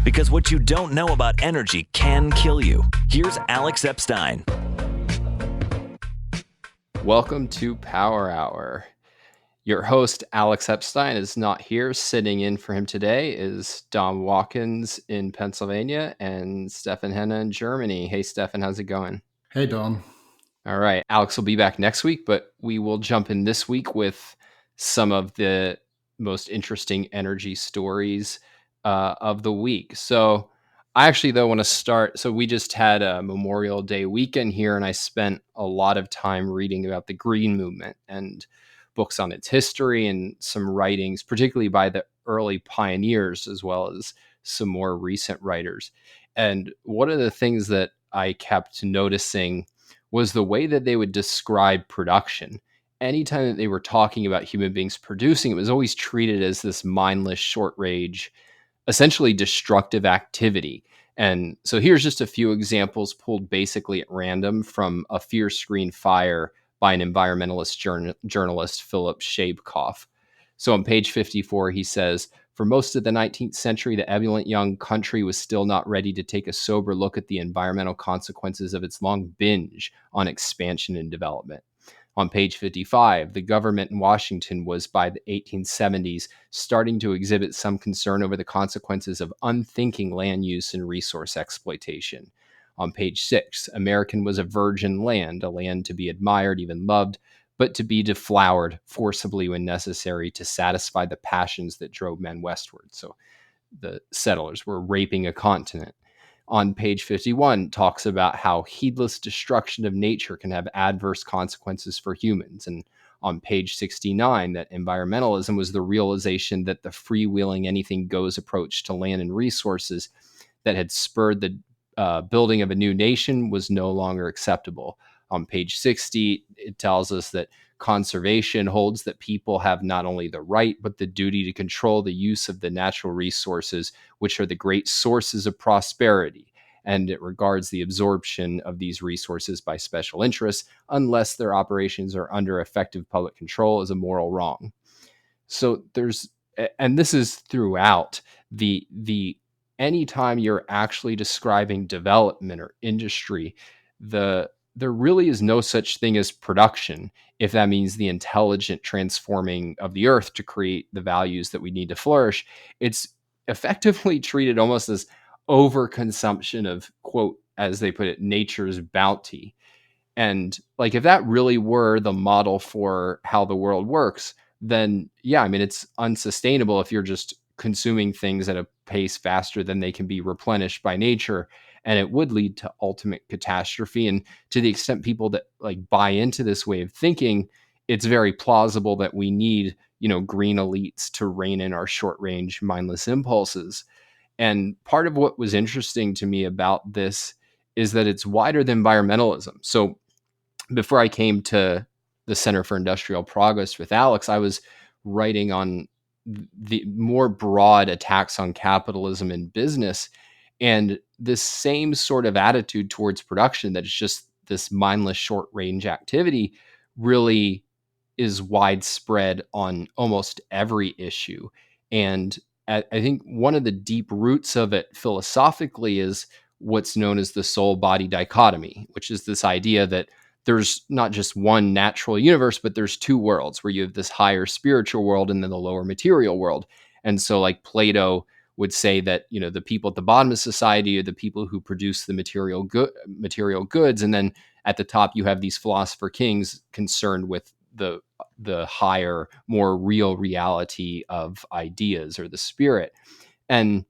Because what you don't know about energy can kill you. Here's Alex Epstein. Welcome to Power Hour. Your host, Alex Epstein, is not here. Sitting in for him today is Dom Watkins in Pennsylvania and Stefan Henna in Germany. Hey, Stefan, how's it going? Hey, Dom. All right. Alex will be back next week, but we will jump in this week with some of the most interesting energy stories of the week. So I actually, though, want to start. So we just had a Memorial Day weekend here, and I spent a lot of time reading about the Green Movement and books on its history and some writings, particularly by the early pioneers, as well as some more recent writers. And one of the things that I kept noticing was the way that they would describe production. Anytime that they were talking about human beings producing, it was always treated as this mindless, short range, essentially destructive activity. And so here's just a few examples pulled basically at random from A Fierce Screen Fire by an environmentalist journalist, Philip Shabekoff. So on page 54, he says, for most of the 19th century, the ebullient young country was still not ready to take a sober look at the environmental consequences of its long binge on expansion and development. On page 55, the government in Washington was, by the 1870s, starting to exhibit some concern over the consequences of unthinking land use and resource exploitation. On page 6, American was a virgin land, a land to be admired, even loved, but to be deflowered forcibly when necessary to satisfy the passions that drove men westward. So the settlers were raping a continent. On page 51, talks about how heedless destruction of nature can have adverse consequences for humans. And on page 69, that environmentalism was the realization that the freewheeling anything goes approach to land and resources that had spurred the building of a new nation was no longer acceptable. On page 60, it tells us that conservation holds that people have not only the right, but the duty to control the use of the natural resources, which are the great sources of prosperity. And it regards the absorption of these resources by special interests, unless their operations are under effective public control, as a moral wrong. So and this is throughout the anytime you're actually describing development or industry, there really is no such thing as production, if that means the intelligent transforming of the earth to create the values that we need to flourish. It's effectively treated almost as overconsumption of, quote, as they put it, nature's bounty. And like, if that really were the model for how the world works, then yeah, I mean, it's unsustainable if you're just consuming things at a pace faster than they can be replenished by nature. And it would lead to ultimate catastrophe. And to the extent people that like buy into this way of thinking, it's very plausible that we need, green elites to rein in our short range, mindless impulses. And part of what was interesting to me about this is that it's wider than environmentalism. So before I came to the Center for Industrial Progress with Alex, I was writing on the more broad attacks on capitalism and business, and this same sort of attitude towards production, that it's just this mindless short range activity, really is widespread on almost every issue. And I think one of the deep roots of it philosophically is what's known as the soul body dichotomy, which is this idea that there's not just one natural universe, but there's two worlds, where you have this higher spiritual world and then the lower material world. And so like Plato would say that, the people at the bottom of society are the people who produce the material goods. And then at the top, you have these philosopher kings concerned with the higher, more real reality of ideas, or the spirit. And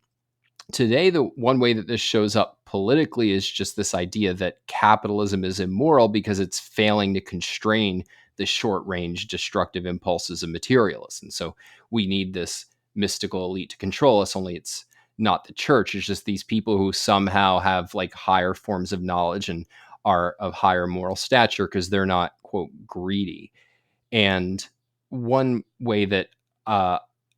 today, the one way that this shows up politically is just this idea that capitalism is immoral because it's failing to constrain the short-range destructive impulses of materialists. And so we need this mystical elite to control us, only it's not the church. It's just these people who somehow have like higher forms of knowledge and are of higher moral stature because they're not, quote, greedy. And one way that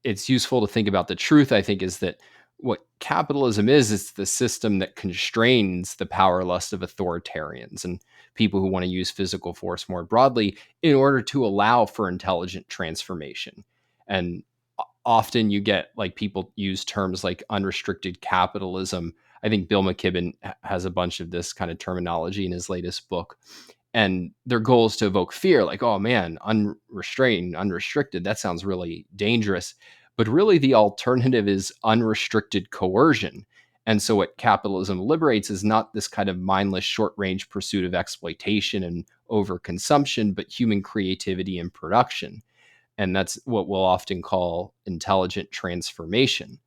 it's useful to think about the truth, I think, is that what capitalism is, it's the system that constrains the power lust of authoritarians and people who want to use physical force more broadly in order to allow for intelligent transformation. And often you get like people use terms like unrestricted capitalism. I think Bill McKibben has a bunch of this kind of terminology in his latest book. And their goal is to evoke fear, like, oh man, unrestrained, unrestricted, that sounds really dangerous. But really, the alternative is unrestricted coercion. And so, what capitalism liberates is not this kind of mindless short range pursuit of exploitation and overconsumption, but human creativity and production. And that's what we'll often call intelligent transformation,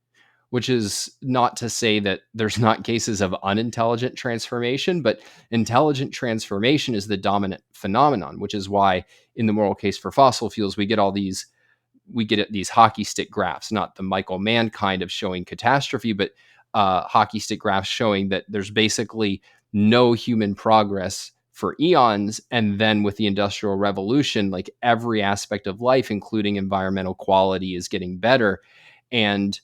which is not to say that there's not cases of unintelligent transformation, but intelligent transformation is the dominant phenomenon, which is why in the moral case for fossil fuels, we get these hockey stick graphs, not the Michael Mann kind of showing catastrophe, but hockey stick graphs showing that there's basically no human progress for eons. And then with the Industrial Revolution, like every aspect of life, including environmental quality, is getting better. And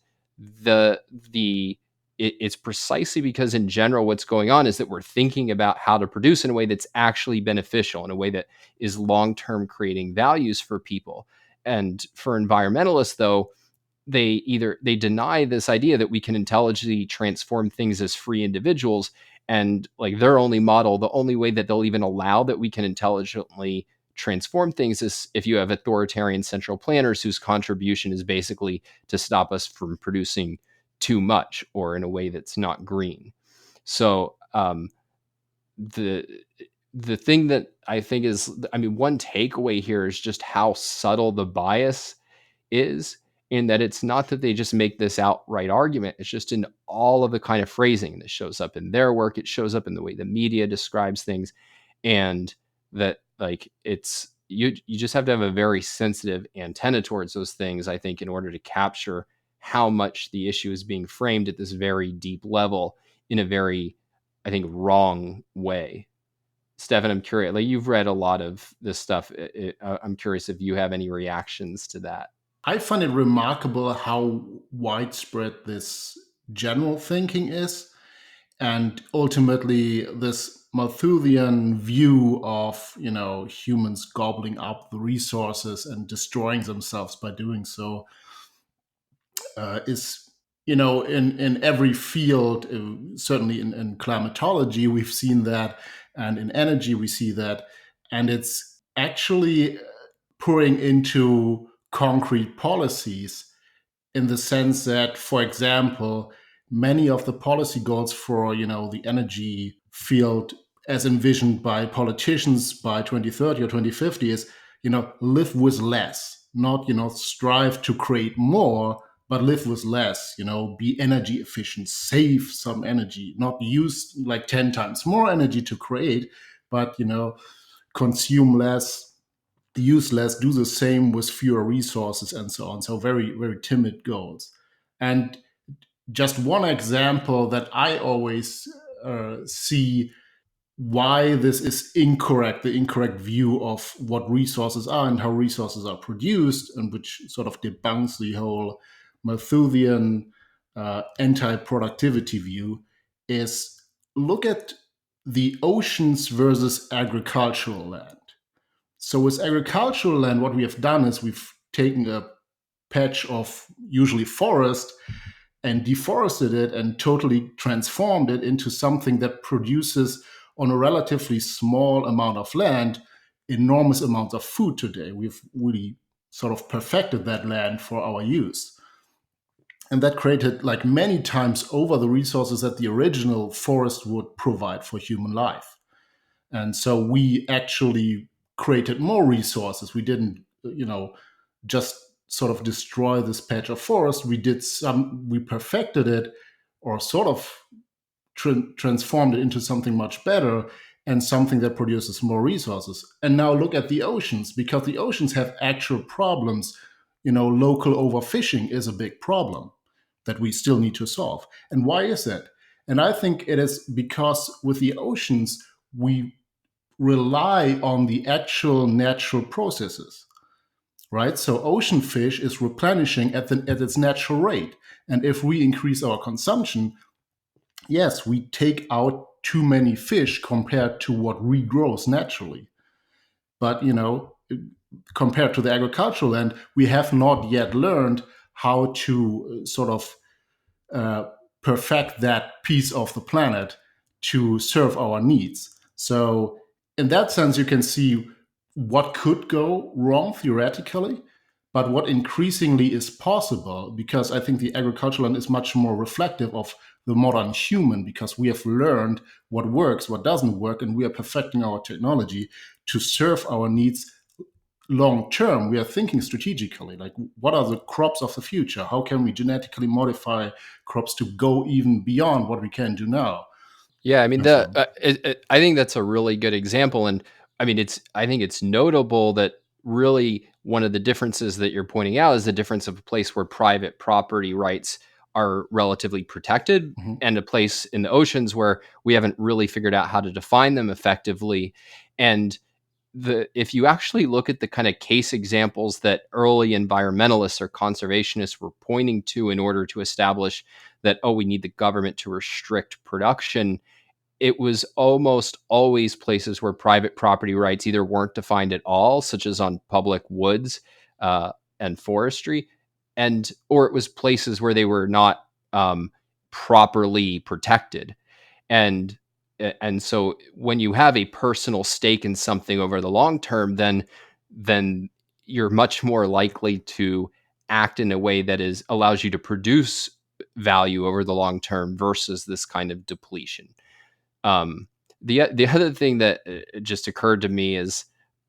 it's precisely because in general what's going on is that we're thinking about how to produce in a way that's actually beneficial, in a way that is long-term creating values for people. And for environmentalists, though, they deny this idea that we can intelligently transform things as free individuals. And like their only model, the only way that they'll even allow that we can intelligently transform things is if you have authoritarian central planners whose contribution is basically to stop us from producing too much or in a way that's not green. So the thing that I think is, I mean, one takeaway here is just how subtle the bias is, in that it's not that they just make this outright argument. It's just in all of the kind of phrasing that shows up in their work. It shows up in the way the media describes things, and that like it's you just have to have a very sensitive antenna towards those things, I think, in order to capture how much the issue is being framed at this very deep level in a very, I think, wrong way. Stefan, I'm curious, like you've read a lot of this stuff. I'm curious if you have any reactions to that. I find it remarkable how widespread this general thinking is. And ultimately, this Malthusian view of, humans gobbling up the resources and destroying themselves by doing so is, in every field, certainly in climatology, we've seen that, and in energy, we see that. And it's actually pouring into concrete policies in the sense that, for example, many of the policy goals for, the energy field as envisioned by politicians by 2030 or 2050 is, live with less, not, strive to create more, but live with less, be energy efficient, save some energy, not use like 10 times more energy to create, but, consume less, use less, do the same with fewer resources, and so on. So very, very timid goals. And just one example that I always see why this is incorrect, the incorrect view of what resources are and how resources are produced, and which sort of debunks the whole Malthusian anti-productivity view, is look at the oceans versus agricultural land. So with agricultural land, what we have done is we've taken a patch of usually forest and deforested it and totally transformed it into something that produces on a relatively small amount of land enormous amounts of food today. We've really sort of perfected that land for our use. And that created like many times over the resources that the original forest would provide for human life. And so we actually created more resources. We didn't, just sort of destroy this patch of forest. We perfected it, or sort of transformed it into something much better and something that produces more resources. And now look at the oceans, because the oceans have actual problems. Local overfishing is a big problem that we still need to solve. And why is that? And I think it is because with the oceans, we rely on the actual natural processes, right? So ocean fish is replenishing at its natural rate. And if we increase our consumption, yes, we take out too many fish compared to what regrows naturally. But, compared to the agricultural land, we have not yet learned how to sort of perfect that piece of the planet to serve our needs. So in that sense, you can see what could go wrong theoretically, but what increasingly is possible, because I think the agricultural land is much more reflective of the modern human, because we have learned what works, what doesn't work, and we are perfecting our technology to serve our needs long term. We are thinking strategically, like what are the crops of the future? How can we genetically modify crops to go even beyond what we can do now? Yeah, I mean, And so on. I think that's a really good example, and I mean, I think it's notable that really one of the differences that you're pointing out is the difference of a place where private property rights are relatively protected, Mhm. and a place in the oceans where we haven't really figured out how to define them effectively. And if you actually look at the kind of case examples that early environmentalists or conservationists were pointing to in order to establish that, oh, we need the government to restrict production, it was almost always places where private property rights either weren't defined at all, such as on public woods and forestry, and or it was places where they were not properly protected. And and so when you have a personal stake in something over the long term, then you're much more likely to act in a way that is allows you to produce value over the long term versus this kind of depletion. Um, the other thing that just occurred to me is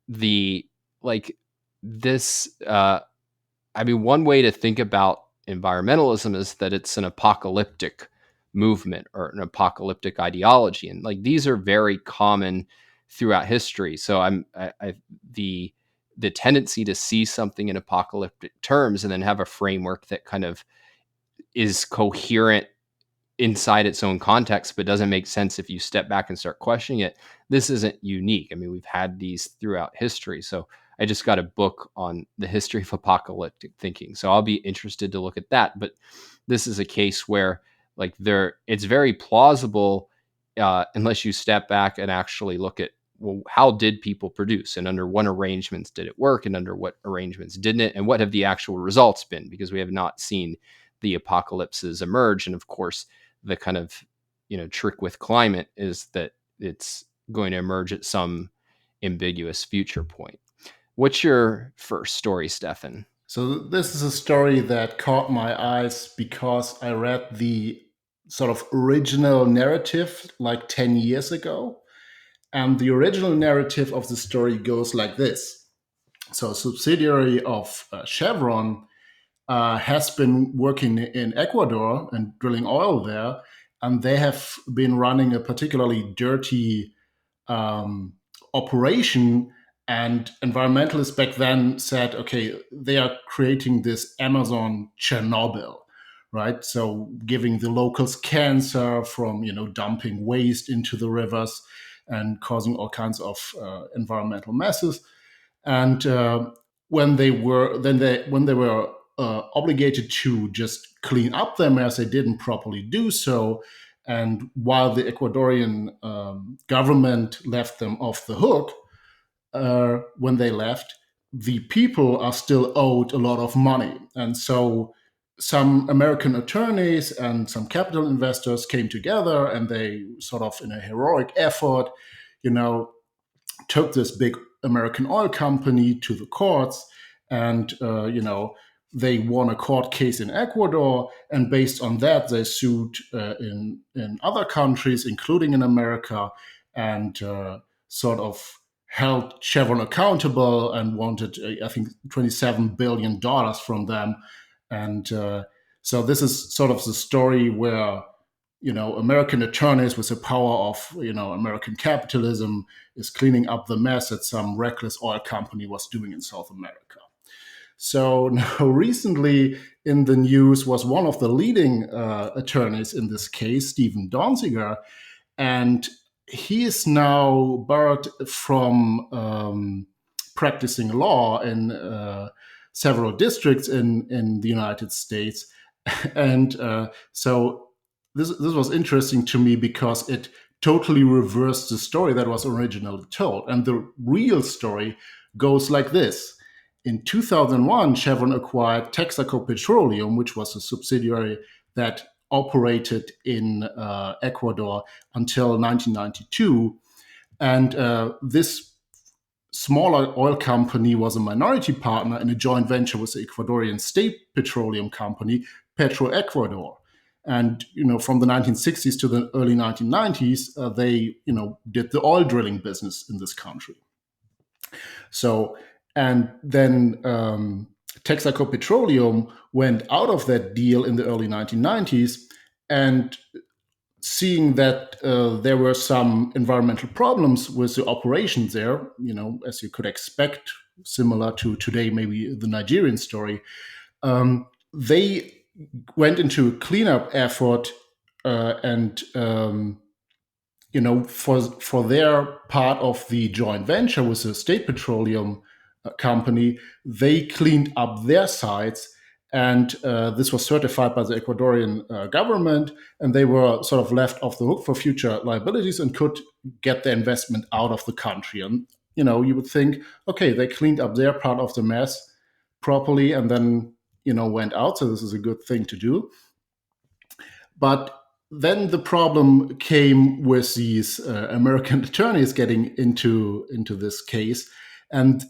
the like this. I mean, one way to think about environmentalism is that it's an apocalyptic movement or an apocalyptic ideology, and like these are very common throughout history. So the tendency to see something in apocalyptic terms and then have a framework that kind of is coherent inside its own context, but doesn't make sense if you step back and start questioning it. This isn't unique. I mean, we've had these throughout history. So I just got a book on the history of apocalyptic thinking. So I'll be interested to look at that. But this is a case where it's very plausible unless you step back and actually look at, well, how did people produce and under what arrangements did it work and under what arrangements didn't it? And what have the actual results been? Because we have not seen the apocalypses emerge. And of course, the kind of trick with climate is that it's going to emerge at some ambiguous future point. What's your first story, Stefan? So this is a story that caught my eyes because I read the sort of original narrative like 10 years ago. And the original narrative of the story goes like this. So a subsidiary of Chevron has been working in Ecuador and drilling oil there, and they have been running a particularly dirty um, operation. And environmentalists back then said, okay, they are creating this Amazon Chernobyl, right? So giving the locals cancer from dumping waste into the rivers and causing all kinds of environmental messes. And when they were obligated to just clean up their mess, they didn't properly do so. And while the Ecuadorian government left them off the hook when they left, the people are still owed a lot of money. And so some American attorneys and some capital investors came together, and they sort of, in a heroic effort, you know, took this big American oil company to the courts, and they won a court case in Ecuador, and based on that, they sued in other countries, including in America, and sort of held Chevron accountable and wanted, I think, $27 billion from them, and so this is sort of the story where American attorneys with the power of American capitalism is cleaning up the mess that some reckless oil company was doing in South America. So now recently in the news was one of the leading attorneys in this case, Stephen Donziger, and he is now barred from practicing law in several districts in the United States. And so this was interesting to me because it totally reversed the story that was originally told. And the real story goes like this. in 2001, Chevron acquired Texaco Petroleum, which was a subsidiary that operated in Ecuador until 1992. And this smaller oil company was a minority partner in a joint venture with the Ecuadorian state petroleum company, Petroecuador. And from the 1960s to the early 1990s, they did the oil drilling business in this country. So, and then Texaco Petroleum went out of that deal in the early 1990s, and seeing that there were some environmental problems with the operations there, as you could expect, similar to today, maybe the Nigerian story, they went into a cleanup effort and for their part of the joint venture with the state petroleum company, they cleaned up their sites. And this was certified by the Ecuadorian government, and they were sort of left off the hook for future liabilities and could get the investment out of the country. And, you would think, okay, they cleaned up their part of the mess properly and then, went out. So this is a good thing to do. But then the problem came with these American attorneys getting into this case. And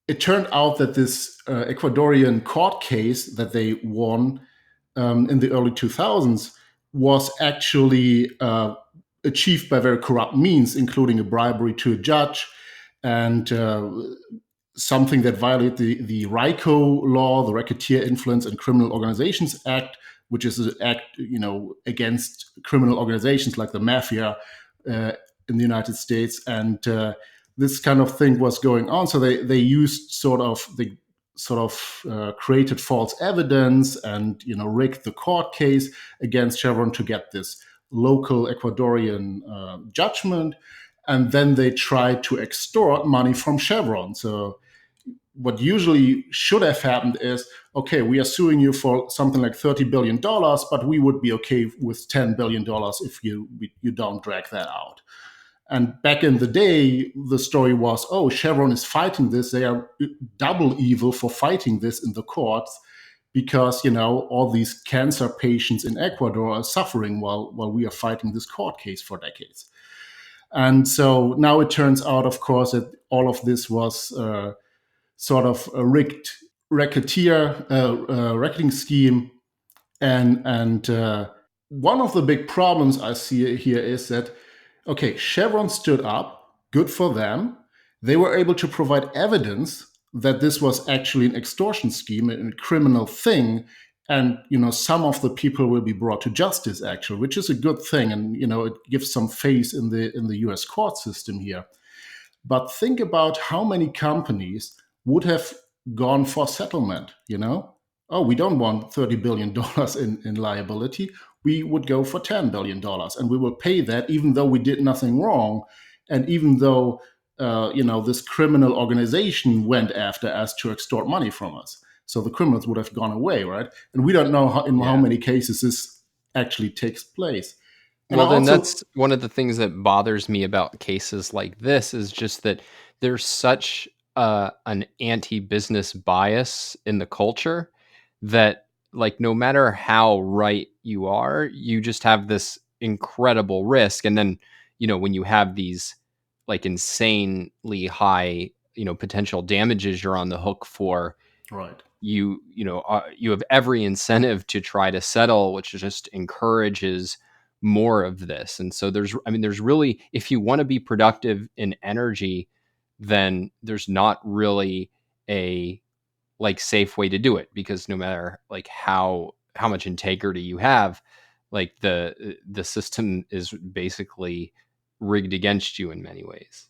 it turned out that this Ecuadorian court case that they won in the early 2000s was actually achieved by very corrupt means, including a bribery to a judge and something that violated the RICO law, the Racketeer Influence and Criminal Organizations Act, which is an act, against criminal organizations like the mafia in the United States. And this kind of thing was going on. So they used created false evidence and rigged the court case against Chevron to get this local Ecuadorian judgment, and then they tried to extort money from Chevron. So what usually should have happened is, okay, we are suing you for something like $30 billion, but we would be okay with $10 billion if you don't drag that out. And back in the day, the story was, oh, Chevron is fighting this. They are double evil for fighting this in the courts because, all these cancer patients in Ecuador are suffering while we are fighting this court case for decades. And so now it turns out, of course, that all of this was sort of a rigged racketing scheme. And one of the big problems I see here is that, okay, Chevron stood up, good for them. They were able to provide evidence that this was actually an extortion scheme, a criminal thing. And, some of the people will be brought to justice, actually, which is a good thing. And, it gives some face in the US court system here. But think about how many companies would have gone for settlement, Oh, we don't want $30 billion in liability. We would go for $10 billion and we will pay that even though we did nothing wrong. And even though, this criminal organization went after us to extort money from us. So the criminals would have gone away, right? And we don't know how many cases this actually takes place. And well, then that's one of the things that bothers me about cases like this is just that there's such an anti-business bias in the culture that, like, no matter how right you are, you just have this incredible risk. And then, when you have these like insanely high, potential damages you're on the hook for, right. You have every incentive to try to settle, which just encourages more of this. And so there's really, if you want to be productive in energy, then there's not really a safe way to do it, because no matter like how much integrity you have, like the system is basically rigged against you in many ways.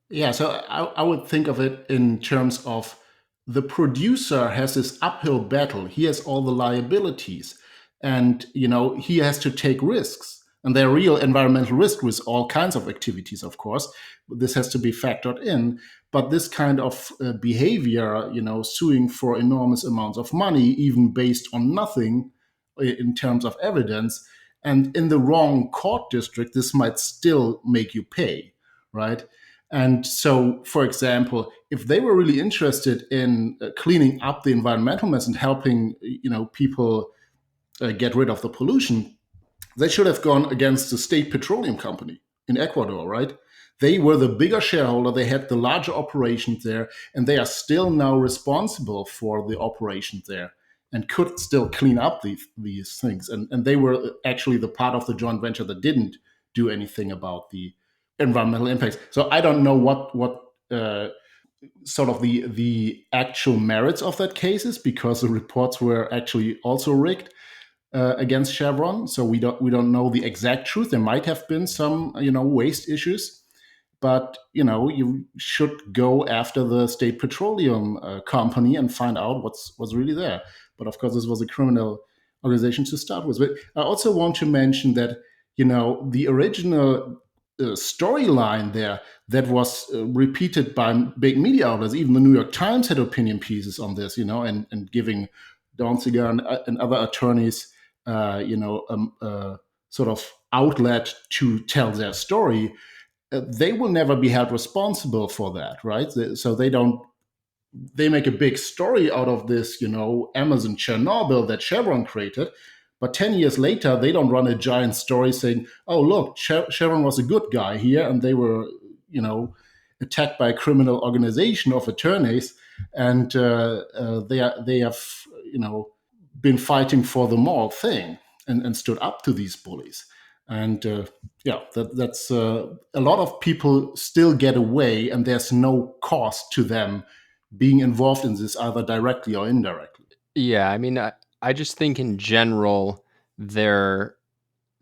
Yeah, so I would think of it in terms of the producer has this uphill battle. He has all the liabilities, and he has to take risks, and there are real environmental risks with all kinds of activities. Of course, this has to be factored in. But this kind of behavior, suing for enormous amounts of money, even based on nothing in terms of evidence, and in the wrong court district, this might still make you pay, right? And so, for example, if they were really interested in cleaning up the environmental mess and helping, people get rid of the pollution, they should have gone against the state petroleum company in Ecuador, right? They were the bigger shareholder, they had the larger operations there, and they are still now responsible for the operations there and could still clean up these things. And they were actually the part of the joint venture that didn't do anything about the environmental impacts. So I don't know what sort of the actual merits of that case is, because the reports were actually also rigged against Chevron. So we don't know the exact truth. There might have been some waste issues, but you should go after the state petroleum company and find out what's really there. But of course, this was a criminal organization to start with. But I also want to mention that the original storyline there that was repeated by big media outlets. Even the New York Times had opinion pieces on this, and giving Donziger and other attorneys sort of outlet to tell their story. They will never be held responsible for that, right? So they make a big story out of this, Amazon Chernobyl that Chevron created. But 10 years later, they don't run a giant story saying, oh, look, Chevron was a good guy here, and they were, attacked by a criminal organization of attorneys, and they have, been fighting for the moral thing and stood up to these bullies. And that's a lot of people still get away, and there's no cost to them being involved in this, either directly or indirectly. Yeah, I mean, I just think in general there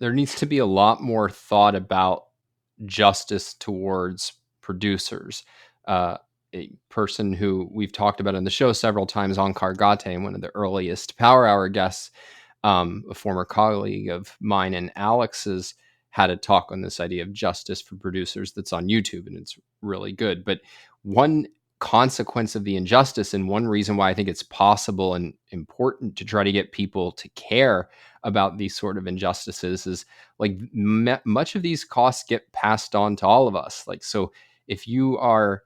needs to be a lot more thought about justice towards producers. A person who we've talked about on the show several times, Onkar Ghate, one of the earliest Power Hour guests, a former colleague of mine and Alex's, had a talk on this idea of justice for producers that's on YouTube, and it's really good. But one consequence of the injustice, and one reason why I think it's possible and important to try to get people to care about these sort of injustices, is like much of these costs get passed on to all of us. Like, so if you are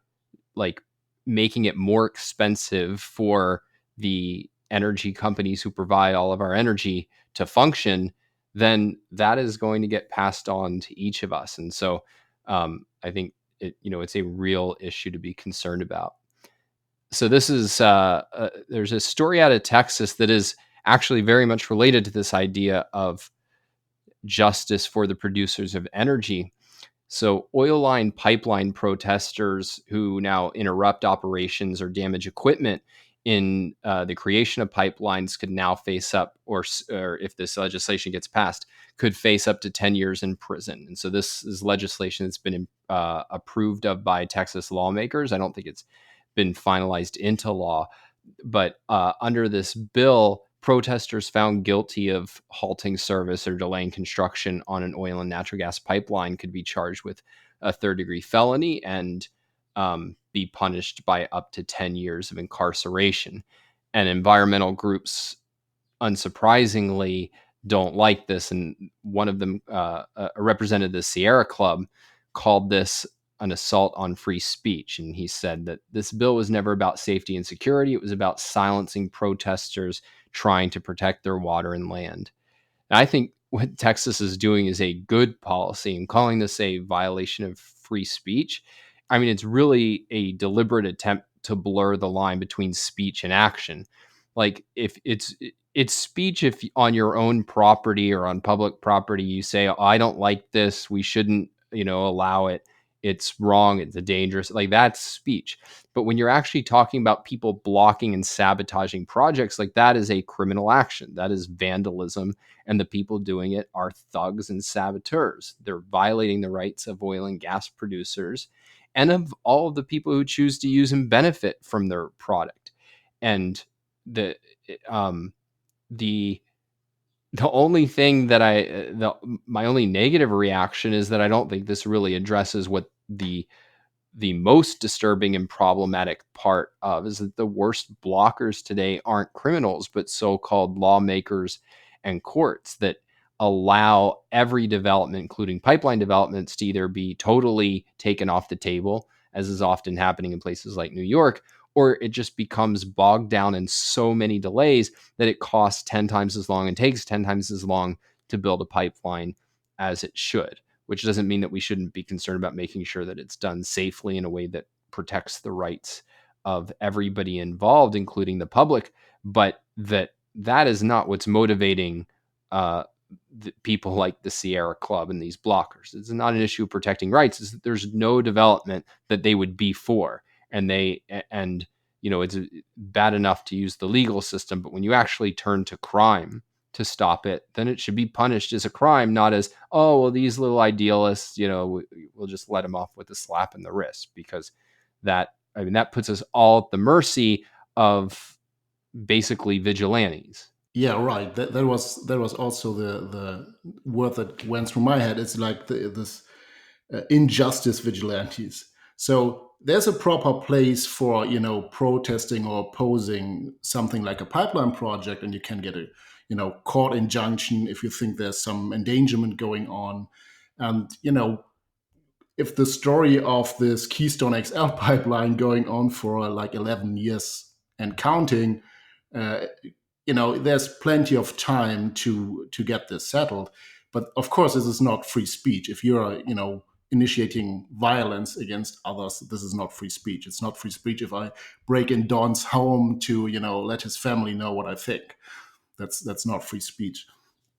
like making it more expensive for the energy companies who provide all of our energy to function, then that is going to get passed on to each of us. And so I think it's a real issue to be concerned about. So this is there's a story out of Texas that is actually very much related to this idea of justice for the producers of energy. So oil line pipeline protesters who now interrupt operations or damage equipment in the creation of pipelines could now face up, or if this legislation gets passed, could face up to 10 years in prison. And so this is legislation that's been approved of by Texas lawmakers. I don't think it's been finalized into law, but under this bill, protesters found guilty of halting service or delaying construction on an oil and natural gas pipeline could be charged with a third-degree felony and be punished by up to 10 years of incarceration. And environmental groups, unsurprisingly, don't like this. And one of them, represented the Sierra Club, called this an assault on free speech. And he said that this bill was never about safety and security. It was about silencing protesters trying to protect their water and land. And I think what Texas is doing is a good policy, and calling this a violation of free speech, I mean, it's really a deliberate attempt to blur the line between speech and action. Like, if it's speech if on your own property or on public property you say, oh, I don't like this, we shouldn't allow it, it's wrong, it's a dangerous, like, that's speech. But when you're actually talking about people blocking and sabotaging projects, like, that is a criminal action, that is vandalism, and the people doing it are thugs and saboteurs. They're violating the rights of oil and gas producers and of all of the people who choose to use and benefit from their product. And the the only thing that my only negative reaction is that I don't think this really addresses what the most disturbing and problematic part of is that the worst blockers today aren't criminals, but so-called lawmakers and courts. That allow every development, including pipeline developments, to either be totally taken off the table, as is often happening in places like New York, or it just becomes bogged down in so many delays that it costs 10 times as long and takes 10 times as long to build a pipeline as it should, which doesn't mean that we shouldn't be concerned about making sure that it's done safely in a way that protects the rights of everybody involved, including the public, but that is not what's motivating people like the Sierra Club and these blockers. It's not an issue of protecting rights. It's that there's no development that they would be for, and it's bad enough to use the legal system, but when you actually turn to crime to stop it, then it should be punished as a crime, not as, oh, well, these little idealists, we'll just let them off with a slap in the wrist, because that puts us all at the mercy of basically vigilantes. Yeah, right. That was also the word that went through my head. It's like this injustice vigilantes. So there's a proper place for protesting or opposing something like a pipeline project, and you can get a court injunction if you think there's some endangerment going on. And if the story of this Keystone XL pipeline going on for like 11 years and counting, uh, there's plenty of time to get this settled. But of course, this is not free speech. If you're, initiating violence against others, this is not free speech. It's not free speech if I break in Don's home to, let his family know what I think. That's not free speech.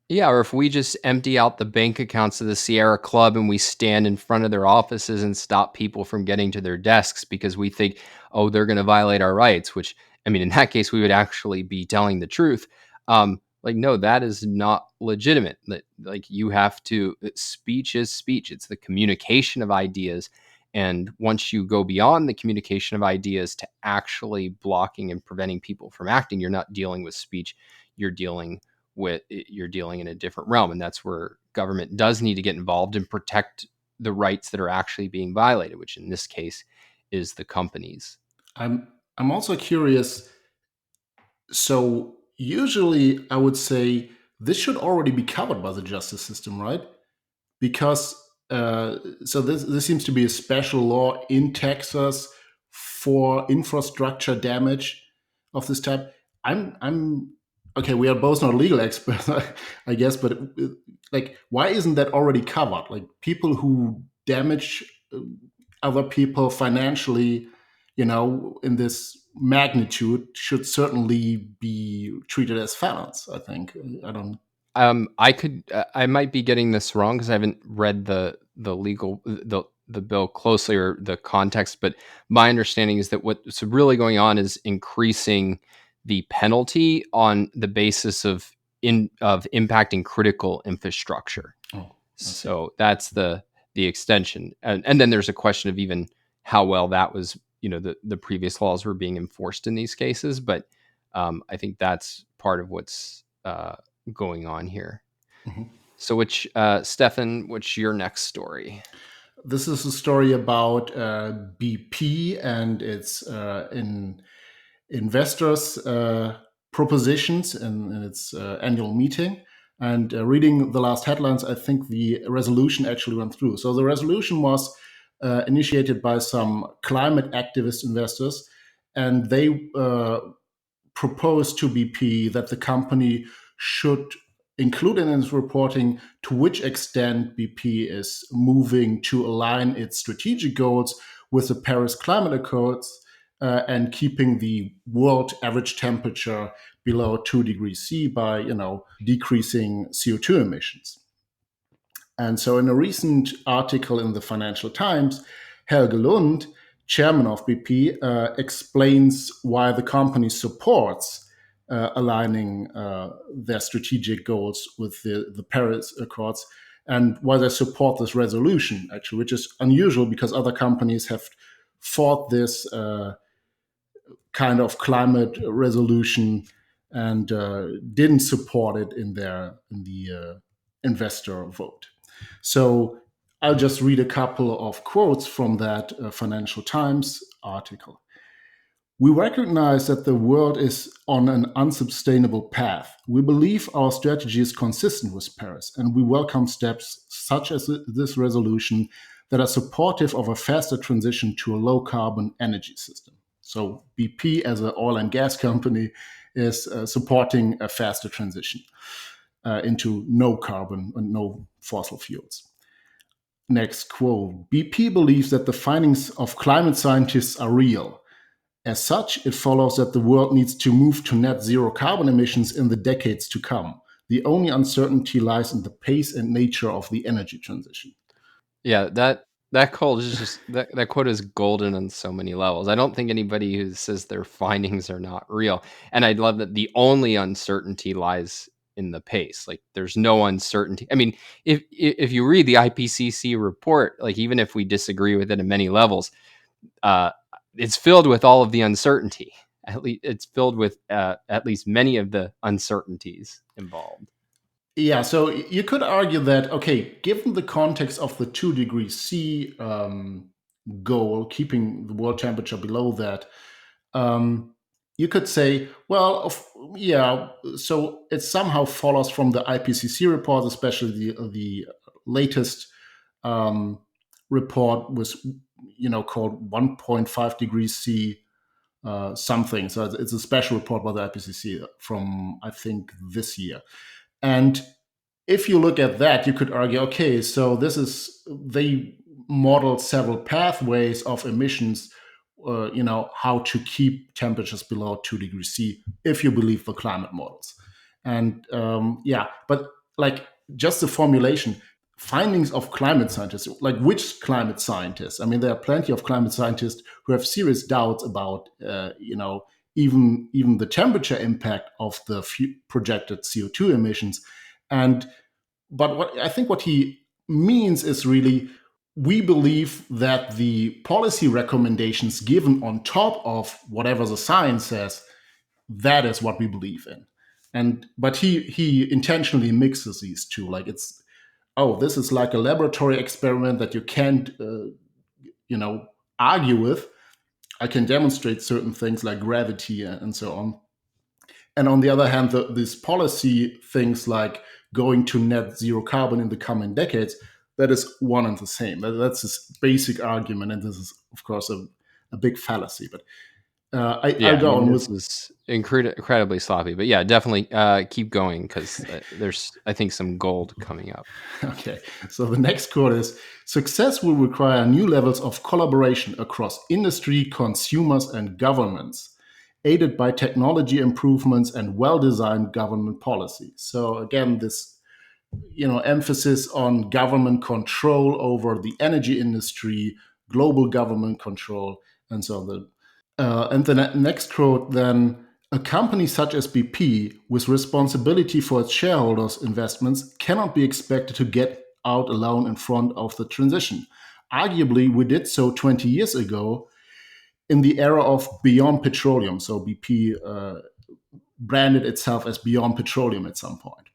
Yeah, or if we just empty out the bank accounts of the Sierra Club and we stand in front of their offices and stop people from getting to their desks because we think, oh, they're going to violate our rights, which, in that case, we would actually be telling the truth. No, that is not legitimate. You have to, speech is speech. It's the communication of ideas. And once you go beyond the communication of ideas to actually blocking and preventing people from acting, you're not dealing with speech, you're dealing in a different realm. And that's where government does need to get involved and protect the rights that are actually being violated, which in this case is the companies. I'm also curious. So usually I would say this should already be covered by the justice system, right? Because so this seems to be a special law in Texas for infrastructure damage of this type. I'm okay. We are both not legal experts, I guess, but like, why isn't that already covered? Like, people who damage other people financially, in this magnitude, should certainly be treated as felons. I think. I don't. I might be getting this wrong because I haven't read the legal the bill closely or the context, but my understanding is that what's really going on is increasing the penalty on the basis of impacting critical infrastructure. Oh, so that's the extension, and then there's a question of even how well that was, the previous laws were being enforced in these cases, but I think that's part of what's going on here. Mm-hmm. So Stefan, what's your next story? This is a story about BP and its investors' propositions in its annual meeting. And reading the last headlines, I think the resolution actually went through. So the resolution was initiated by some climate activist investors, and they proposed to BP that the company should include in its reporting to which extent BP is moving to align its strategic goals with the Paris Climate Accords and keeping the world average temperature below 2 degrees C by, decreasing CO2 emissions. And so in a recent article in the Financial Times, Helge Lund, chairman of BP, explains why the company supports aligning their strategic goals with the Paris Accords, and why they support this resolution, actually, which is unusual because other companies have fought this kind of climate resolution and didn't support it in the investor vote. So I'll just read a couple of quotes from that Financial Times article. We recognize that the world is on an unsustainable path. We believe our strategy is consistent with Paris, and we welcome steps such as this resolution that are supportive of a faster transition to a low carbon energy system. So, BP, as an oil and gas company, is supporting a faster transition into no carbon and no fossil fuels. Next quote: BP believes that the findings of climate scientists are real. As such, it follows that the world needs to move to net zero carbon emissions in the decades to come. The only uncertainty lies in the pace and nature of the energy transition. Yeah, that quote is just that quote is golden on so many levels. I don't think anybody who says their findings are not real. And I love that the only uncertainty lies in the pace. Like there's no uncertainty. I mean, if you read the IPCC report, like even if we disagree with it at many levels, uh, it's filled with all of the uncertainty. At least it's filled with at least many of the uncertainties involved. Yeah, so you could argue that, okay, given the context of the 2 degrees C goal, keeping the world temperature below that, you could say, well, yeah, so it somehow follows from the IPCC report, especially the latest um, report was, called 1.5 degrees C something. So it's a special report by the IPCC from, I think, this year. And if you look at that, you could argue, okay, so they modeled several pathways of emissions, how to keep temperatures below 2 degrees C, if you believe the climate models. And but like just the formulation, findings of climate scientists, like which climate scientists? I mean, there are plenty of climate scientists who have serious doubts about, even the temperature impact of the projected CO2 emissions. And but what he means is really, we believe that the policy recommendations given on top of whatever the science says, that is what we believe in. And but he intentionally mixes these two, like it's, oh, this is like a laboratory experiment that you can't argue with. I can demonstrate certain things like gravity and so on. And on the other hand, these policy things like going to net zero carbon in the coming decades, that is one and the same. That's his basic argument, and this is, of course, a big fallacy. But Yeah, I'll I go mean, on this with. is incredibly sloppy, but yeah, definitely keep going because there's, I think, some gold coming up. Okay, so the next quote is: success will require new levels of collaboration across industry, consumers, and governments, aided by technology improvements and well-designed government policy. So again, this emphasis on government control over the energy industry, global government control, and so on. And the next quote then: a company such as BP, with responsibility for its shareholders' investments, cannot be expected to get out alone in front of the transition. Arguably, we did so 20 years ago in the era of Beyond Petroleum. So BP branded itself as Beyond Petroleum at some point.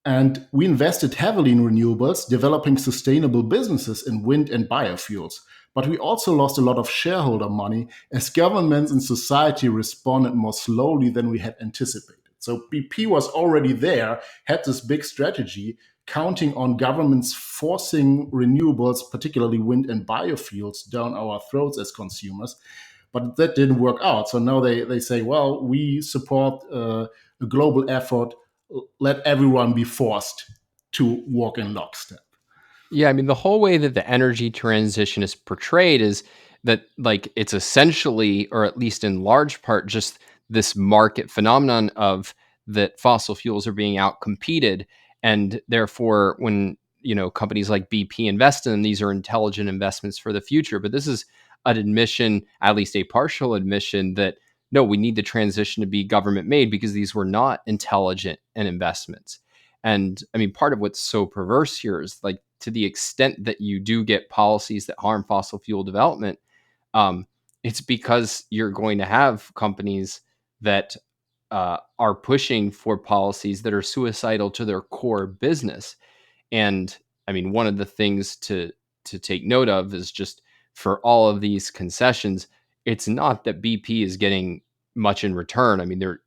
And we invested heavily in renewables, developing sustainable businesses in wind and biofuels. But we also lost a lot of shareholder money as governments and society responded more slowly than we had anticipated. So BP was already there, had this big strategy, counting on governments forcing renewables, particularly wind and biofuels, down our throats as consumers. But that didn't work out. So now they say, well, we support a global effort. Let everyone be forced to walk in lockstep. Yeah, I mean, the whole way that the energy transition is portrayed is that, like, it's essentially, or at least in large part, just this market phenomenon of that fossil fuels are being outcompeted. And therefore, when, companies like BP invest in them, these are intelligent investments for the future. But this is an admission, at least a partial admission, that no, we need the transition to be government made because these were not intelligent investments. And I mean, part of what's so perverse here is, like, to the extent that you do get policies that harm fossil fuel development, um, it's because you're going to have companies that are pushing for policies that are suicidal to their core business. And I mean, one of the things to take note of is just for all of these concessions, it's not that BP is getting much in return. I mean, they're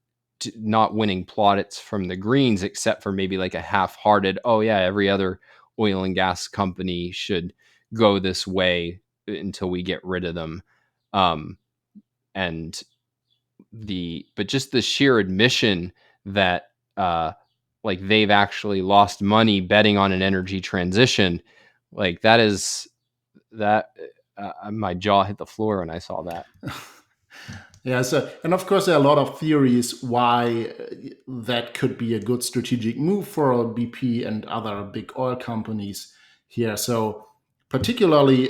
not winning plaudits from the Greens, except for maybe like a half-hearted, oh yeah, every other oil and gas company should go this way until we get rid of them. And but just the sheer admission that like they've actually lost money betting on an energy transition, like my jaw hit the floor when I saw that. Yeah, so, and of course, there are a lot of theories why that could be a good strategic move for BP and other big oil companies here. So, particularly,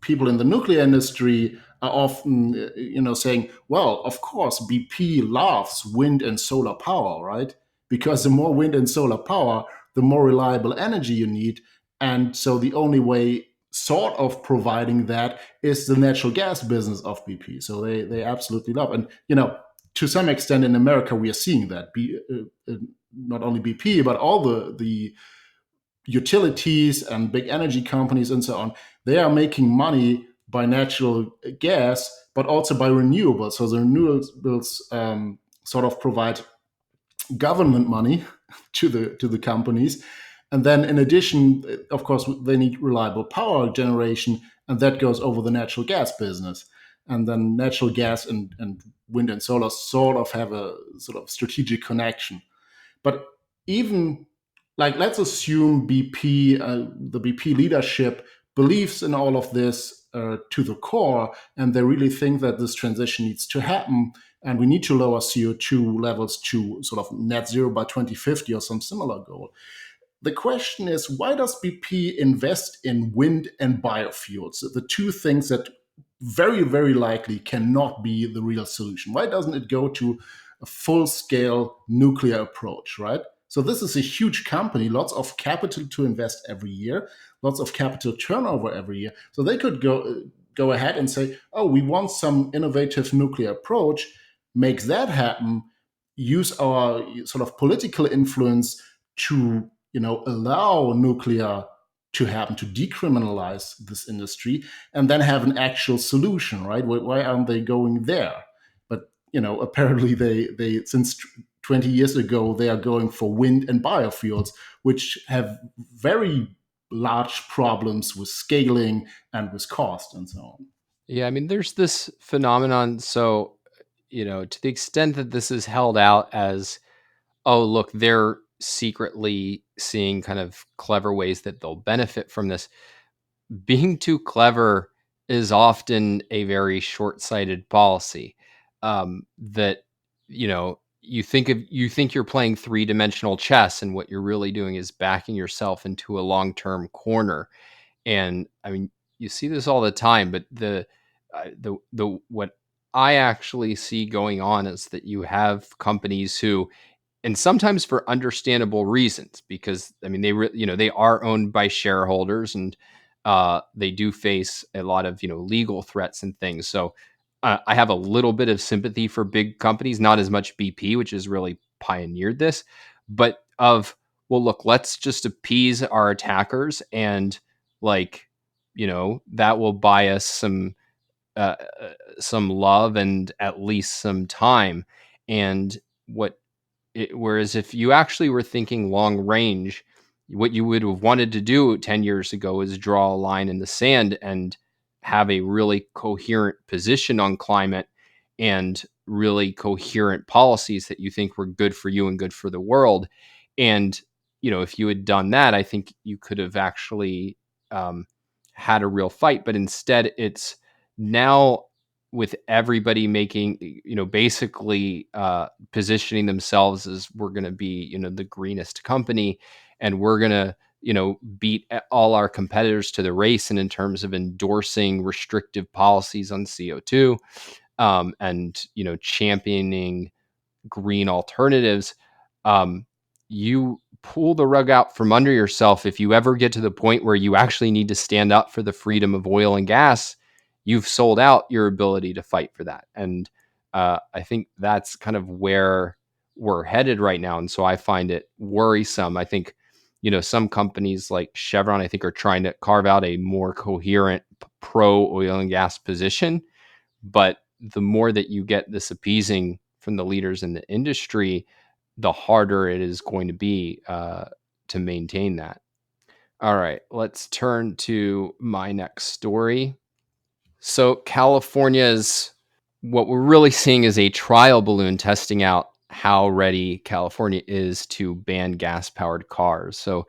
people in the nuclear industry are often, saying, well, of course, BP loves wind and solar power, right? Because the more wind and solar power, the more reliable energy you need. And so the only way sort of providing that is the natural gas business of BP. So they absolutely love. And, to some extent in America, we are seeing that. Not only BP, but all the utilities and big energy companies and so on, they are making money by natural gas, but also by renewables. So the renewables sort of provide government money to the companies. And then in addition, of course, they need reliable power generation, and that goes over the natural gas business. And then natural gas and wind and solar sort of have a sort of strategic connection. But even like, let's assume the BP leadership believes in all of this to the core, and they really think that this transition needs to happen, and we need to lower CO2 levels to sort of net zero by 2050 or some similar goal. The question is, why does BP invest in wind and biofuels, the two things that very, very likely cannot be the real solution? Why doesn't it go to a full-scale nuclear approach, right? So this is a huge company, lots of capital to invest every year, lots of capital turnover every year. So they could go ahead and say, oh, we want some innovative nuclear approach, make that happen, use our sort of political influence to allow nuclear to happen, to decriminalize this industry, and then have an actual solution, right? Why aren't they going there? But apparently they since 20 years ago they are going for wind and biofuels, which have very large problems with scaling and with cost and so on. Yeah, I mean, there's this phenomenon. So, to the extent that this is held out as, oh, look, they're secretly seeing kind of clever ways that they'll benefit from this. Being too clever is often a very short-sighted policy. That you think you're playing three-dimensional chess, and what you're really doing is backing yourself into a long-term corner. And I mean, you see this all the time, but the what I actually see going on is that you have companies who, and sometimes for understandable reasons, because I mean they are owned by shareholders, and they do face a lot of legal threats and things. So I have a little bit of sympathy for big companies, not as much BP, which has really pioneered this, but well, look, let's just appease our attackers, and like that will buy us some love and at least some time. And whereas if you actually were thinking long range, what you would have wanted to do 10 years ago is draw a line in the sand and have a really coherent position on climate and really coherent policies that you think were good for you and good for the world. And, if you had done that, I think you could have actually had a real fight. But instead, it's now with everybody making, basically positioning themselves as, we're going to be, the greenest company, and we're going to, beat all our competitors to the race, and in terms of endorsing restrictive policies on CO2, and, championing green alternatives. You pull the rug out from under yourself if you ever get to the point where you actually need to stand up for the freedom of oil and gas. You've sold out your ability to fight for that. And I think that's kind of where we're headed right now. And so I find it worrisome. I think, some companies like Chevron, I think, are trying to carve out a more coherent pro oil and gas position, But the more that you get this appeasing from the leaders in the industry, the harder it is going to be to maintain that. All right, let's turn to my next story. So what we're really seeing is a trial balloon testing out how ready California is to ban gas-powered cars. So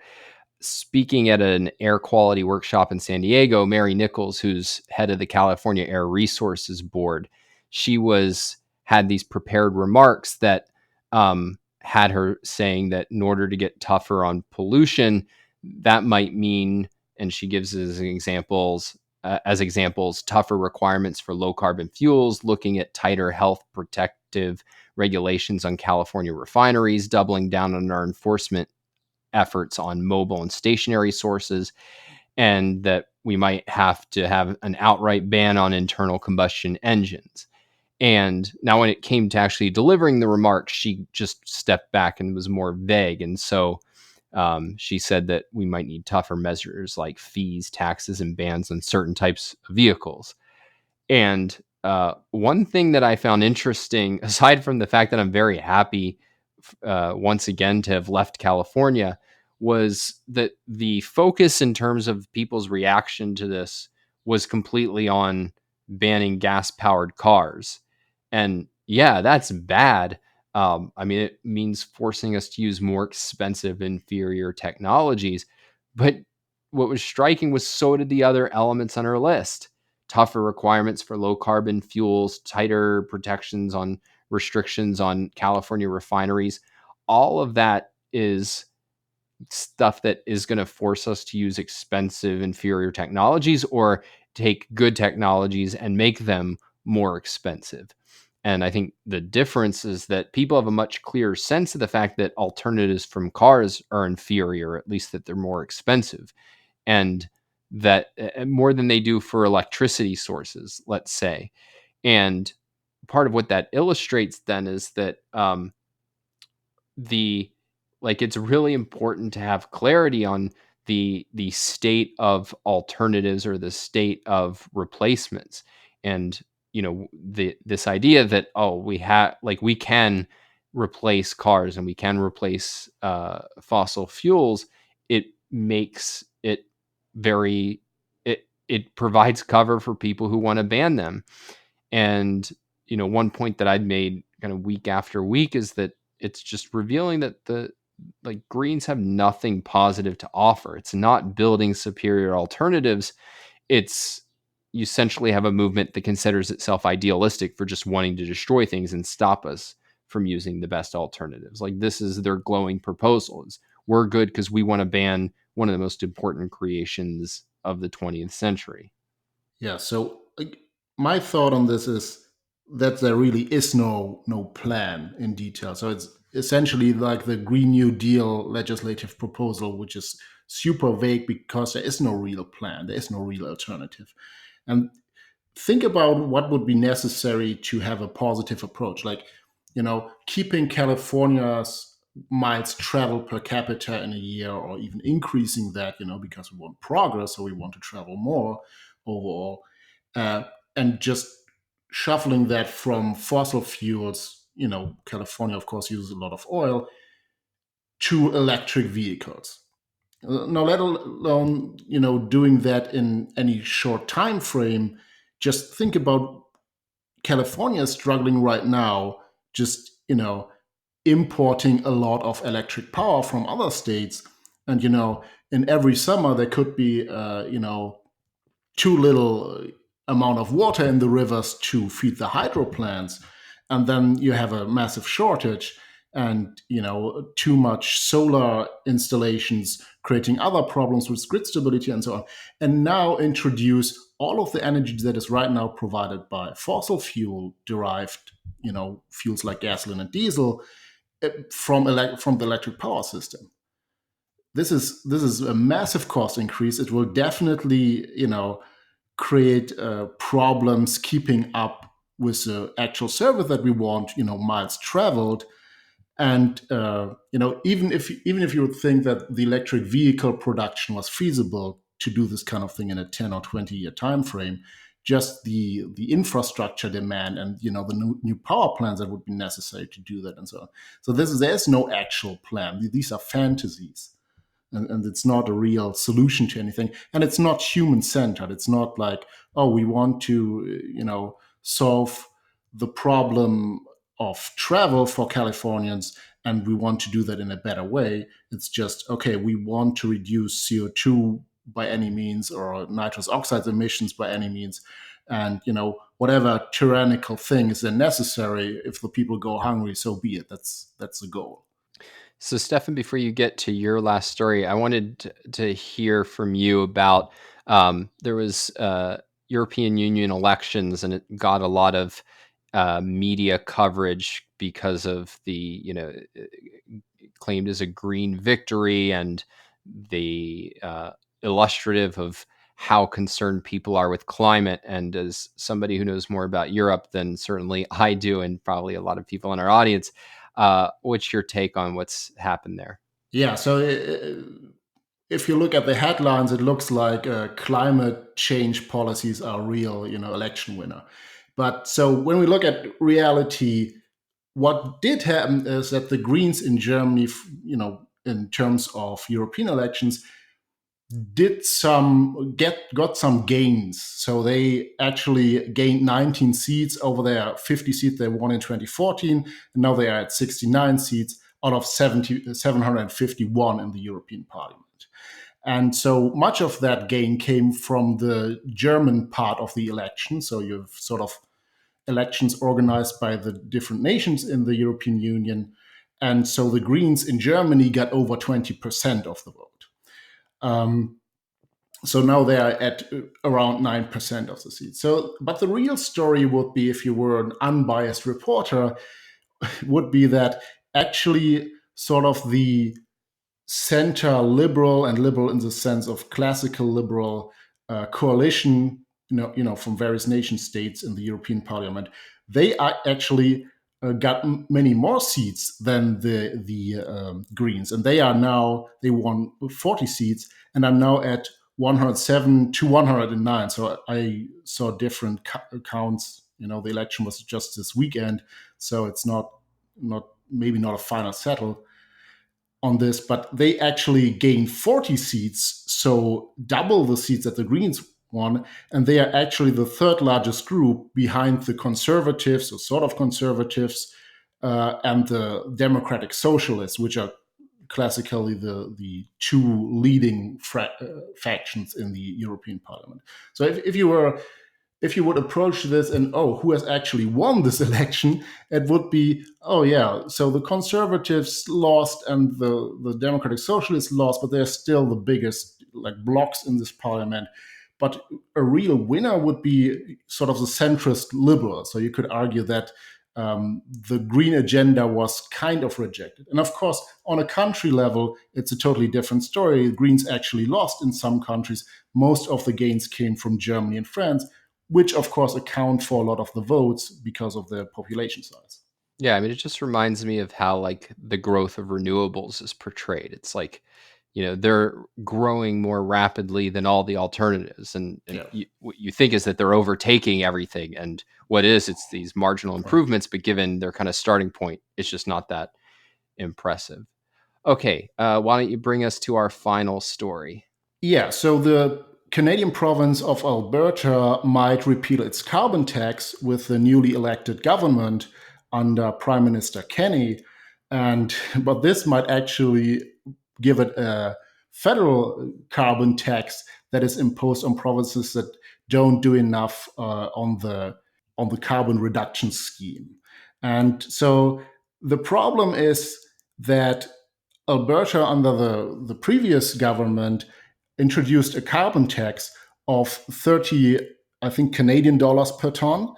speaking at an air quality workshop in San Diego, Mary Nichols, who's head of the California Air Resources Board, she had these prepared remarks that had her saying that in order to get tougher on pollution, that might mean, and she gives as examples, tougher requirements for low carbon fuels, looking at tighter health protective regulations on California refineries, doubling down on our enforcement efforts on mobile and stationary sources, and that we might have to have an outright ban on internal combustion engines. And now when it came to actually delivering the remarks, she just stepped back and was more vague. And so she said that we might need tougher measures like fees, taxes, and bans on certain types of vehicles. And one thing that I found interesting, aside from the fact that I'm very happy once again to have left California, was that the focus in terms of people's reaction to this was completely on banning gas-powered cars. And yeah, that's bad. I mean, it means forcing us to use more expensive, inferior technologies. But what was striking was so did the other elements on our list: tougher requirements for low carbon fuels, tighter restrictions on California refineries. All of that is stuff that is going to force us to use expensive, inferior technologies or take good technologies and make them more expensive. And I think the difference is that people have a much clearer sense of the fact that alternatives from cars are inferior, at least that they're more expensive, and that more than they do for electricity sources, let's say. And part of what that illustrates then is that it's really important to have clarity on the state of alternatives or the state of replacements. And this idea that we can replace cars and we can replace fossil fuels, it makes it very it provides cover for people who want to ban them. And one point that I'd made kind of week after week is that it's just revealing that the Greens have nothing positive to offer. It's not building superior alternatives. It's You essentially have a movement that considers itself idealistic for just wanting to destroy things and stop us from using the best alternatives. Like, this is their glowing proposals. We're good because we want to ban one of the most important creations of the 20th century. Yeah. So my thought on this is that there really is no plan in detail. So it's essentially like the Green New Deal legislative proposal, which is super vague because there is no real plan. There is no real alternative. And think about what would be necessary to have a positive approach, like, keeping California's miles traveled per capita in a year, or even increasing that, because we want progress, so we want to travel more overall, uh, and just shuffling that from fossil fuels. California, of course, uses a lot of oil, to electric vehicles. Now, let alone doing that in any short time frame. Just think about California is struggling right now, just importing a lot of electric power from other states, and in every summer there could be too little amount of water in the rivers to feed the hydro plants, and then you have a massive shortage, and too much solar installations creating other problems with grid stability and so on. And now introduce all of the energy that is right now provided by fossil fuel derived fuels like gasoline and diesel, from the electric power system. This is a massive cost increase. It will definitely create problems keeping up with the actual service that we want, miles traveled. And even if you would think that the electric vehicle production was feasible to do this kind of thing in a 10 or 20 year time frame, just the infrastructure demand and the new power plants that would be necessary to do that and so on. So there's no actual plan. These are fantasies. And it's not a real solution to anything, and it's not human centered. It's not like, oh, we want to solve the problem of travel for Californians and we want to do that in a better way. It's just, okay, we want to reduce CO2 by any means or nitrous oxide emissions by any means, and whatever tyrannical thing is then necessary, if the people go hungry, so be it. That's the goal. So, Stefan, before you get to your last story, I wanted to hear from you about there was European Union elections, and it got a lot of media coverage because of the claimed as a green victory and the illustrative of how concerned people are with climate. And as somebody who knows more about Europe than certainly I do, and probably a lot of people in our audience, what's your take on what's happened there? Yeah, so if you look at the headlines, it looks like climate change policies are real, election winner. But so when we look at reality, what did happen is that the Greens in Germany, in terms of European elections, got some gains. So they actually gained 19 seats over their 50 seats they won in 2014, and now they are at 69 seats out of 751 in the European Parliament. And so much of that gain came from the German part of the election. So you have sort of elections organized by the different nations in the European Union. And so the Greens in Germany got over 20% of the vote. So now they are at around 9% of the seats. So, but the real story would be, if you were an unbiased reporter, would be that actually sort of the center liberal, and liberal in the sense of classical liberal coalition, from various nation states in the European Parliament, they are actually got many more seats than the Greens, and they won 40 seats and are now at 107 to 109. So I saw different counts. The election was just this weekend, so it's not maybe not a final settle on this, but they actually gained 40 seats, so double the seats that the Greens won, and they are actually the third largest group behind the conservatives, or sort of conservatives, and the Democratic Socialists, which are classically the two leading factions in the European Parliament. So if you would approach this and, who has actually won this election, it would be, so the conservatives lost and the Democratic Socialists lost, but they're still the biggest blocks in this parliament. But a real winner would be sort of the centrist liberal. So you could argue that the green agenda was kind of rejected. And of course, on a country level, it's a totally different story. The Greens actually lost in some countries. Most of the gains came from Germany and France, which of course account for a lot of the votes because of their population size. Yeah, I mean, it just reminds me of how the growth of renewables is portrayed. It's like, they're growing more rapidly than all the alternatives, and what you think is that they're overtaking everything, and what is, it's these marginal improvements, but given their kind of starting point, it's just not that impressive. Okay, why don't you bring us to our final story? Yeah, so the Canadian province of Alberta might repeal its carbon tax with the newly elected government under Prime Minister Kenney, but this might actually give it a federal carbon tax that is imposed on provinces that don't do enough on the carbon reduction scheme. And so the problem is that Alberta, under the previous government, introduced a carbon tax of 30, I think, Canadian dollars per ton,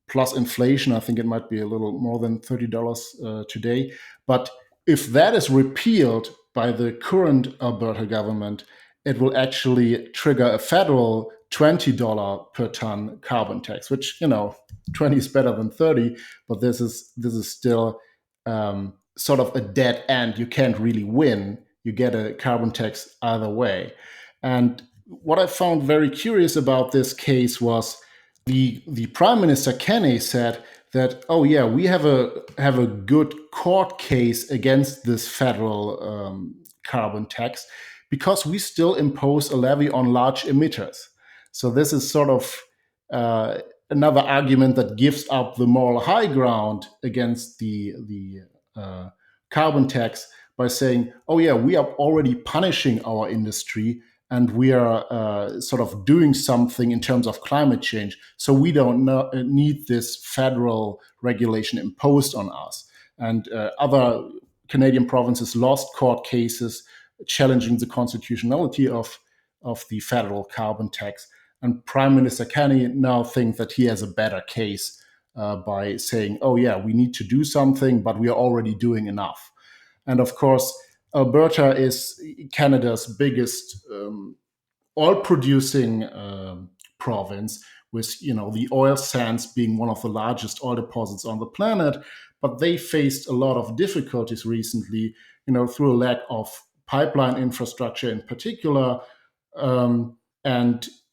plus inflation. I think it might be a little more than $30 today. But if that is repealed by the current Alberta government, it will actually trigger a federal $20 per ton carbon tax, which, 20 is better than 30, but this is still sort of a dead end. You can't really win. You get a carbon tax either way. And what I found very curious about this case was the Prime Minister Kenny said that, oh yeah, we have a good court case against this federal carbon tax because we still impose a levy on large emitters. So this is sort of another argument that gives up the moral high ground against the carbon tax by saying, oh yeah, we are already punishing our industry and we are sort of doing something in terms of climate change. So we don't need this federal regulation imposed on us. And other Canadian provinces lost court cases challenging the constitutionality of the federal carbon tax. And Prime Minister Kenny now thinks that he has a better case by saying, oh, yeah, we need to do something, but we are already doing enough. And of course, Alberta is Canada's biggest oil-producing province, with the oil sands being one of the largest oil deposits on the planet. But they faced a lot of difficulties recently, through a lack of pipeline infrastructure in particular, and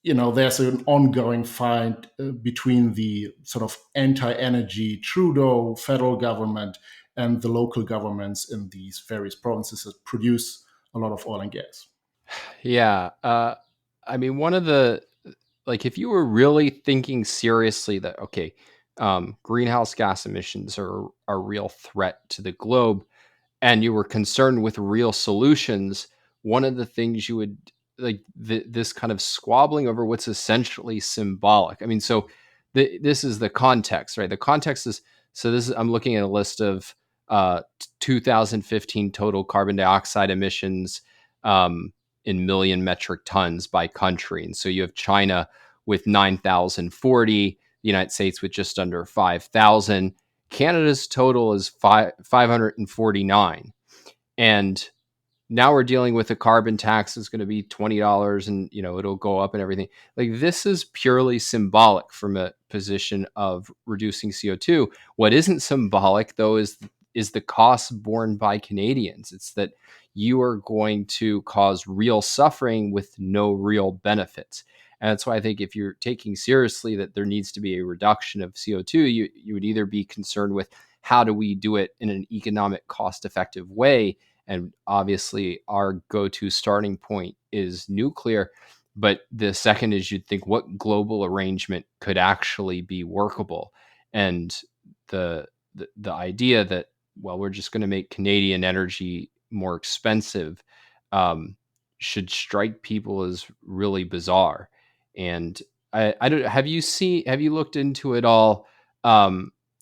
there's an ongoing fight between the sort of anti-energy Trudeau federal government and the local governments in these various provinces that produce a lot of oil and gas. Yeah. I mean, one of the, like, if you were really thinking seriously that, okay, greenhouse gas emissions are a real threat to the globe, and you were concerned with real solutions, one of the things you would like this kind of squabbling over what's essentially symbolic. I mean, so this is the context, right? The context is, so this is, I'm looking at a list of 2015 total carbon dioxide emissions in million metric tons by country. And so you have China with 9,040, the United States with just under 5,000. Canada's total is 549. And now we're dealing with a carbon tax that's going to be $20 and it'll go up and everything. Like, this is purely symbolic from a position of reducing CO2. What isn't symbolic though is the cost borne by Canadians. It's that you are going to cause real suffering with no real benefits. And that's why I think if you're taking seriously that there needs to be a reduction of CO2, you would either be concerned with how do we do it in an economic, cost-effective way. And obviously, our go-to starting point is nuclear. But the second is you'd think what global arrangement could actually be workable. And the idea that, well, we're just going to make Canadian energy more expensive should strike people as really bizarre. And I don't, have you looked into it all?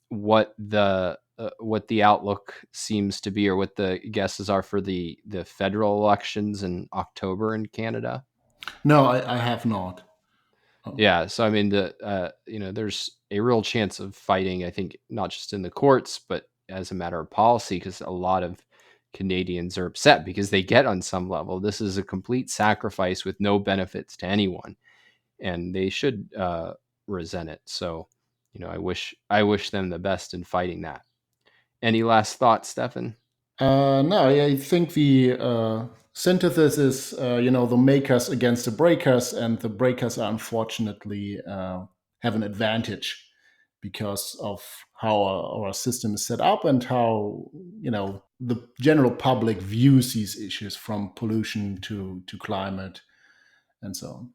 What the outlook seems to be, or what the guesses are for the federal elections in October in Canada? No, I have not. Oh. Yeah, so I mean, there's a real chance of fighting, I think, not just in the courts, but as a matter of policy, because a lot of Canadians are upset because they get, on some level, this is a complete sacrifice with no benefits to anyone, and they should resent it. So, I wish them the best in fighting that. Any last thoughts, Stefan? No, I think the synthesis is, the makers against the breakers, and the breakers are unfortunately have an advantage because of how our system is set up and how, the general public views these issues, from pollution to climate and so on.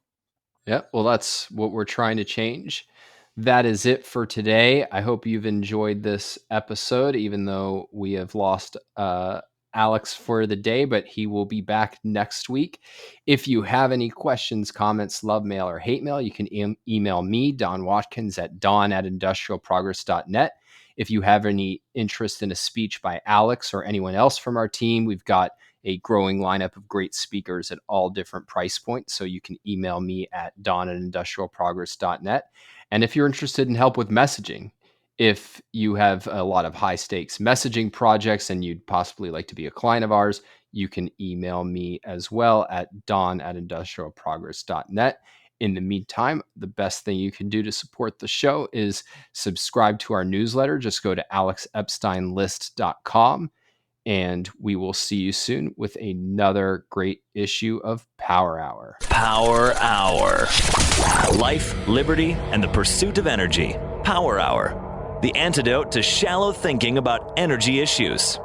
Yeah, well, that's what we're trying to change. That is it for today. I hope you've enjoyed this episode, even though we have lost Alex for the day, but he will be back next week. If you have any questions, comments, love mail, or hate mail, you can email me, Don Watkins, at don@industrialprogress.net. If you have any interest in a speech by Alex or anyone else from our team, we've got a growing lineup of great speakers at all different price points. So you can email me at don@industrialprogress.net. And if you're interested in help with messaging, if you have a lot of high stakes messaging projects and you'd possibly like to be a client of ours, you can email me as well at don@industrialprogress.net. In the meantime, the best thing you can do to support the show is subscribe to our newsletter. Just go to alexepsteinlist.com And we will see you soon with another great issue of Power Hour. Power Hour. Life, liberty, and the pursuit of energy. Power Hour. The antidote to shallow thinking about energy issues.